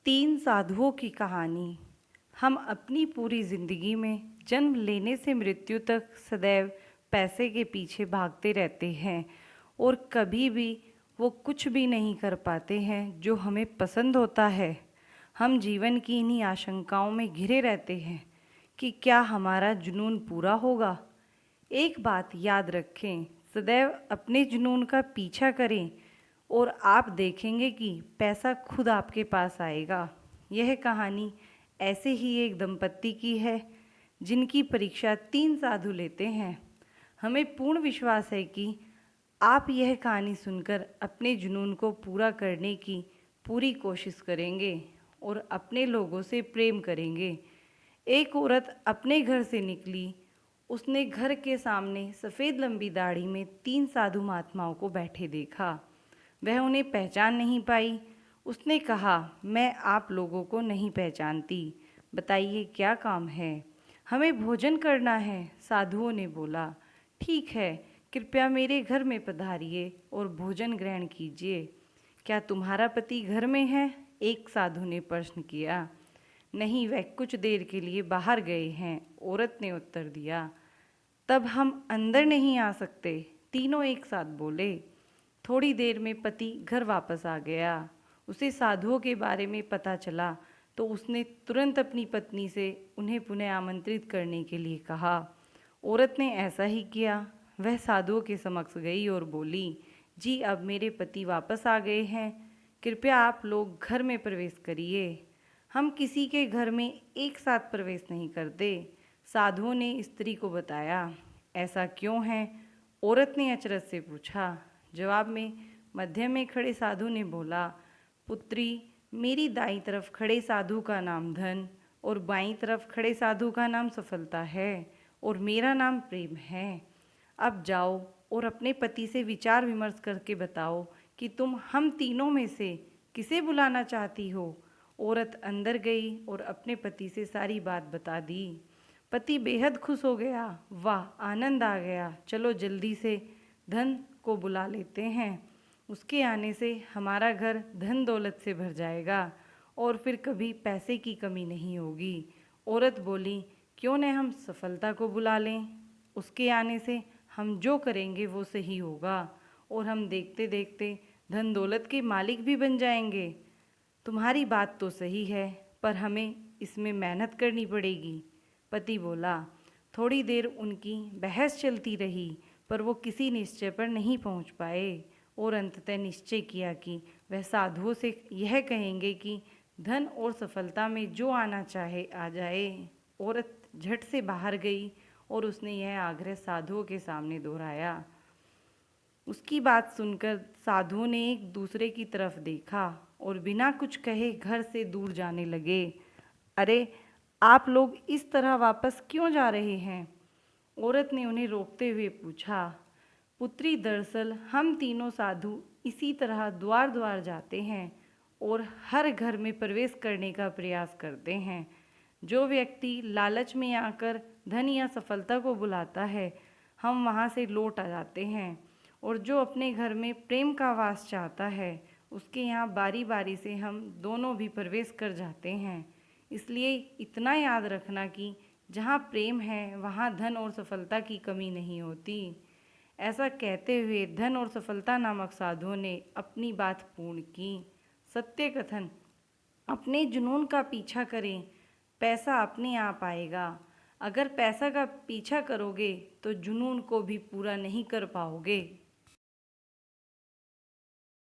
तीन साधुओं की कहानी। हम अपनी पूरी जिंदगी में जन्म लेने से मृत्यु तक सदैव पैसे के पीछे भागते रहते हैं और कभी भी वो कुछ भी नहीं कर पाते हैं जो हमें पसंद होता है। हम जीवन की इन्हीं आशंकाओं में घिरे रहते हैं कि क्या हमारा जुनून पूरा होगा। एक बात याद रखें, सदैव अपने जुनून का पीछा करें और आप देखेंगे कि पैसा खुद आपके पास आएगा। यह कहानी ऐसे ही एक दंपत्ति की है जिनकी परीक्षा तीन साधु लेते हैं। हमें पूर्ण विश्वास है कि आप यह कहानी सुनकर अपने जुनून को पूरा करने की पूरी कोशिश करेंगे और अपने लोगों से प्रेम करेंगे। एक औरत अपने घर से निकली। उसने घर के सामने सफ़ेद लंबी दाढ़ी में तीन साधु महात्माओं को बैठे देखा। वह उन्हें पहचान नहीं पाई। उसने कहा, मैं आप लोगों को नहीं पहचानती, बताइए क्या काम है। हमें भोजन करना है, साधुओं ने बोला। ठीक है, कृपया मेरे घर में पधारिए और भोजन ग्रहण कीजिए। क्या तुम्हारा पति घर में है? एक साधु ने प्रश्न किया। नहीं, वह कुछ देर के लिए बाहर गए हैं, औरत ने उत्तर दिया। तब हम अंदर नहीं आ सकते, तीनों एक साथ बोले। थोड़ी देर में पति घर वापस आ गया। उसे साधुओं के बारे में पता चला तो उसने तुरंत अपनी पत्नी से उन्हें पुनः आमंत्रित करने के लिए कहा। औरत ने ऐसा ही किया। वह साधुओं के समक्ष गई और बोली, जी अब मेरे पति वापस आ गए हैं, कृपया आप लोग घर में प्रवेश करिए। हम किसी के घर में एक साथ प्रवेश नहीं करते, साधुओं ने स्त्री को बताया। ऐसा क्यों है? औरत ने अचरज से पूछा। जवाब में मध्य में खड़े साधु ने बोला, पुत्री, मेरी दाईं तरफ खड़े साधु का नाम धन और बाईं तरफ खड़े साधु का नाम सफलता है और मेरा नाम प्रेम है। अब जाओ और अपने पति से विचार विमर्श करके बताओ कि तुम हम तीनों में से किसे बुलाना चाहती हो। औरत अंदर गई और अपने पति से सारी बात बता दी। पति बेहद खुश हो गया। वाह, आनंद आ गया, चलो जल्दी से धन को बुला लेते हैं। उसके आने से हमारा घर धन दौलत से भर जाएगा और फिर कभी पैसे की कमी नहीं होगी। औरत बोली, क्यों न हम सफलता को बुला लें, उसके आने से हम जो करेंगे वो सही होगा और हम देखते देखते धन दौलत के मालिक भी बन जाएंगे। तुम्हारी बात तो सही है, पर हमें इसमें मेहनत करनी पड़ेगी। पति बोला। थोड़ी देर उनकी बहस चलती रही, पर वो किसी निश्चय पर नहीं पहुंच पाए और अंततः निश्चय किया कि वह साधुओं से यह कहेंगे कि धन और सफलता में जो आना चाहे आ जाए। औरत झट से बाहर गई और उसने यह आग्रह साधुओं के सामने दोहराया। उसकी बात सुनकर साधुओं ने एक दूसरे की तरफ देखा और बिना कुछ कहे घर से दूर जाने लगे। अरे, आप लोग इस तरह वापस क्यों जा रहे हैं? औरत ने उन्हें रोकते हुए पूछा। पुत्री, दरअसल हम तीनों साधु इसी तरह द्वार द्वार जाते हैं और हर घर में प्रवेश करने का प्रयास करते हैं। जो व्यक्ति लालच में आकर धन या सफलता को बुलाता है, हम वहाँ से लौट आ जाते हैं, और जो अपने घर में प्रेम का वास चाहता है, उसके यहाँ बारी बारी से हम दोनों भी प्रवेश कर जाते हैं। इसलिए इतना याद रखना कि जहाँ प्रेम है वहाँ धन और सफलता की कमी नहीं होती। ऐसा कहते हुए धन और सफलता नामक साधुओं ने अपनी बात पूर्ण की। सत्य कथन, अपने जुनून का पीछा करें, पैसा अपने आप आएगा। अगर पैसा का पीछा करोगे तो जुनून को भी पूरा नहीं कर पाओगे।